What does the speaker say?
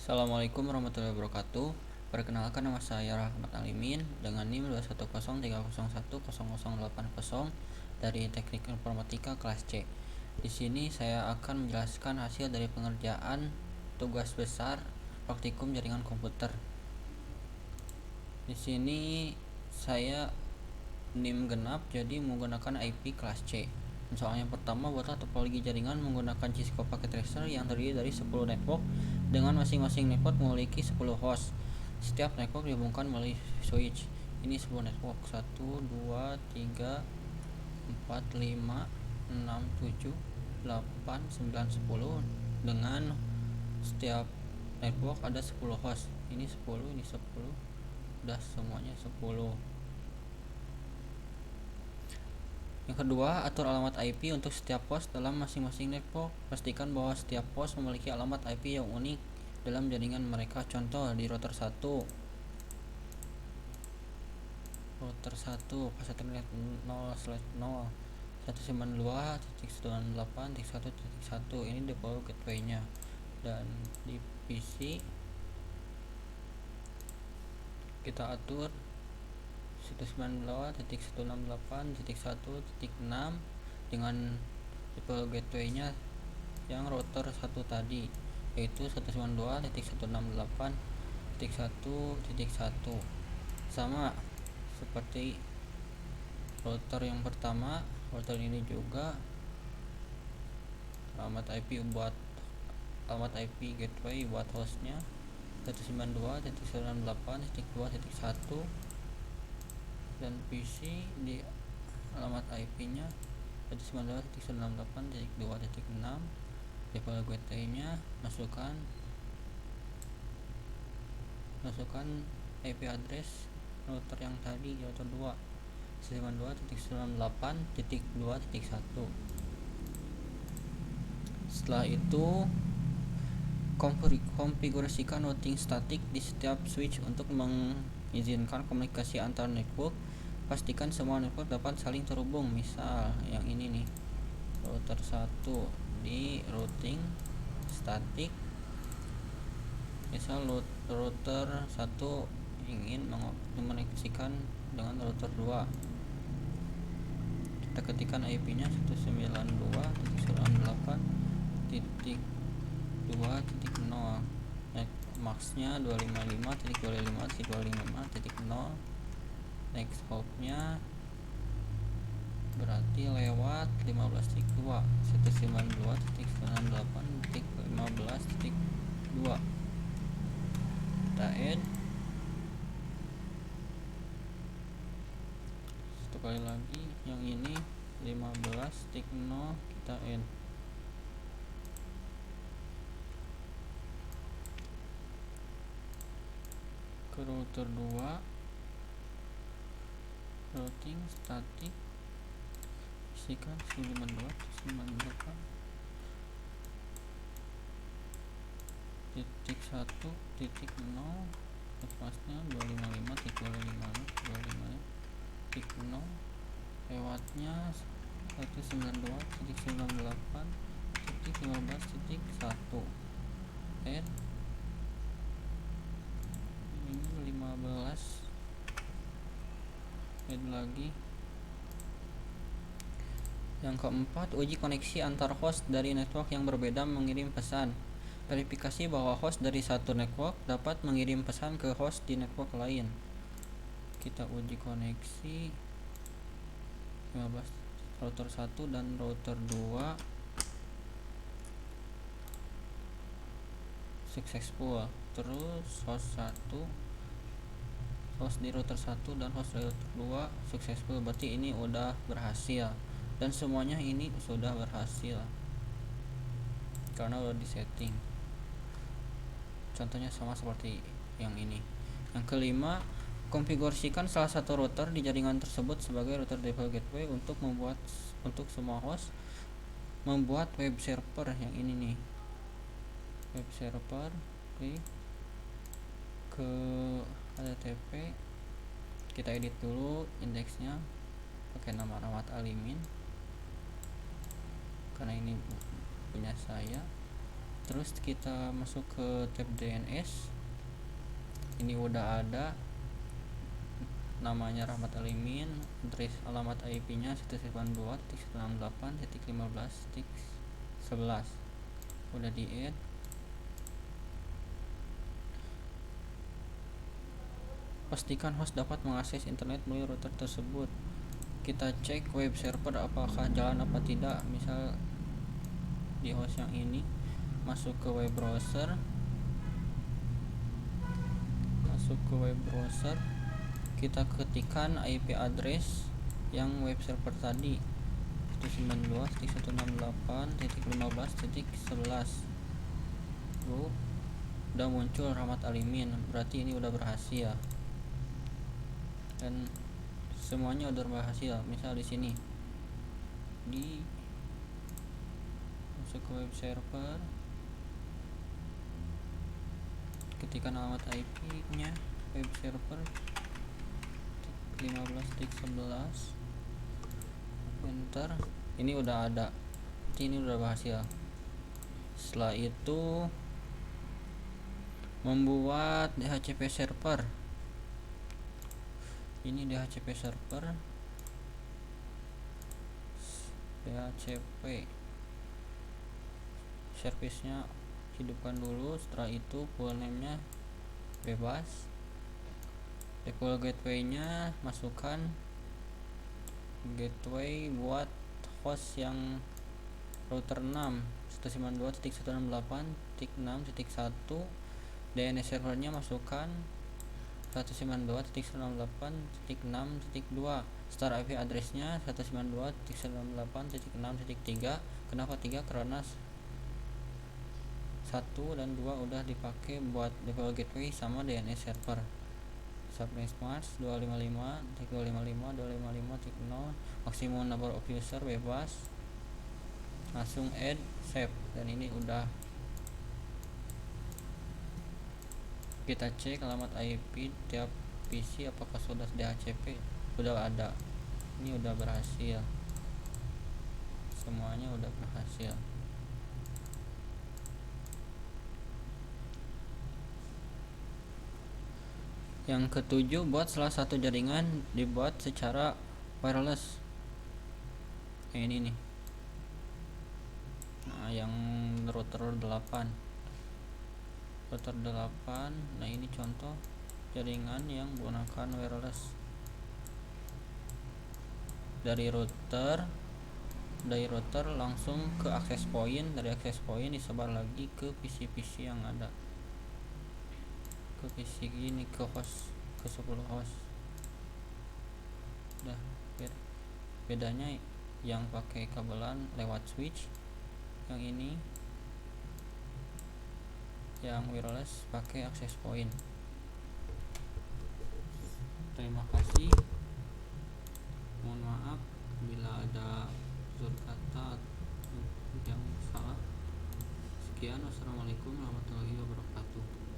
Assalamualaikum warahmatullahi wabarakatuh. Perkenalkan, nama saya Rahmat Alimin dengan NIM 21030010080 dari Teknik Informatika kelas C. Di sini saya akan menjelaskan hasil dari pengerjaan tugas besar praktikum jaringan komputer. Di sini saya NIM genap, jadi menggunakan IP kelas C. Soal yang pertama, buatlah topologi jaringan menggunakan Cisco Packet Tracer yang terdiri dari 10 network dengan masing-masing network memiliki 10 host. Setiap network dihubungkan melalui switch. Ini 10 network: 1, 2, 3, 4, 5, 6, 7, 8, 9, 10. Dengan setiap network ada 10 host. Ini 10, ini 10. Udah semuanya 10. Yang kedua, atur alamat IP untuk setiap host dalam masing-masing network. Pastikan bahwa setiap host memiliki alamat IP yang unik dalam jaringan mereka. Contoh, di router 1 pas internet 0/0 192.168.1.1. ini default gateway-nya. Dan di PC kita atur 192.168.1.6 dengan tipe gateway-nya yang router 1 tadi, yaitu 192.168.1.1. sama seperti router yang pertama. Router ini juga alamat IP gateway buat hostnya 192.168.2.1. dan PC di alamat IP-nya 192.168.2.6. default gateway-nya masukkan IP address router yang tadi, router 2 192.168.2.1. Setelah itu konfigurasikan routing statik di setiap switch untuk mengizinkan komunikasi antar network. Pastikan semua network dapat saling terhubung. Misal yang ini nih, router 1 di routing statik. Misal router 1 ingin mengomunikasikan dengan router 2. Kita ketikkan IP-nya 192.168.2.0. Max-nya 255.255.255.0. next hop-nya berarti lewat 15.2 192.168.15.2. kita add satu kali lagi. Yang ini 15.0 kita add ke router 2. routing statik isikan 192.168.1.0. lepasnya 255.255.255.0. lewatnya 192.168.15.1. add ini 15. add lagi. Yang keempat, uji koneksi antar host dari network yang berbeda mengirim pesan. Verifikasi bahwa host dari satu network dapat mengirim pesan ke host di network lain. Kita uji koneksi 15 router 1 dan router 2 successful. Terus host di router 1 dan host di router 2 successful, berarti ini udah berhasil. Dan semuanya ini sudah berhasil karena udah disetting. Contohnya sama seperti yang ini. Yang kelima, konfigurasikan salah satu router di jaringan tersebut sebagai router default gateway untuk semua host. Membuat web server yang ini nih, web server. Klik ke HTTP, kita edit dulu indeksnya pakai nama Rahmat Alimin karena ini punya saya. Terus kita masuk ke tab DNS. Ini udah ada namanya Rahmat Alimin, address alamat IP-nya 192.168.15.11. Udah di add. Pastikan host dapat mengakses internet melalui router tersebut. Kita cek web server apakah jalan apa tidak. Misal di host yang ini, masuk ke web browser, kita ketikkan IP address yang web server tadi 192.168.15.11. Udah muncul Rahmat Alimin, berarti ini udah berhasil dan semuanya udah berhasil. Misal di sini masuk ke web server, ketikkan alamat IP-nya web server 15.11, enter. Ini udah ada, ini udah berhasil. Setelah itu membuat DHCP server. Ini DHCP server, DHCP service-nya hidupkan dulu. Setelah itu full name-nya bebas. Default gateway-nya masukkan gateway buat host yang router 6 192.168.6.1. DNS servernya masukkan 192.168.6.2. Start IP address-nya 192.168.6.3. Kenapa 3? Karena 1 dan 2 udah dipakai buat default gateway sama DNS server. Subnet mask 255.255.255.0. Maximum number of user bebas. Langsung add, save, dan ini udah. Kita cek alamat IP tiap PC apakah sudah DHCP. Udah ada. Ini udah berhasil. Semuanya udah berhasil. Yang ketujuh, buat salah satu jaringan dibuat secara wireless. Ini nih. Nah, yang router 8. Nah ini contoh jaringan yang menggunakan wireless. Dari router langsung ke access point. Dari access point disebar lagi ke PC-PC yang ada, ke PC gini, ke host, ke 10 host. Udah. Bedanya yang pakai kabelan lewat switch, yang ini yang wireless pakai access point. Terima kasih. Mohon maaf bila ada tutur kata yang salah. Sekian, wassalamualaikum warahmatullahi wabarakatuh.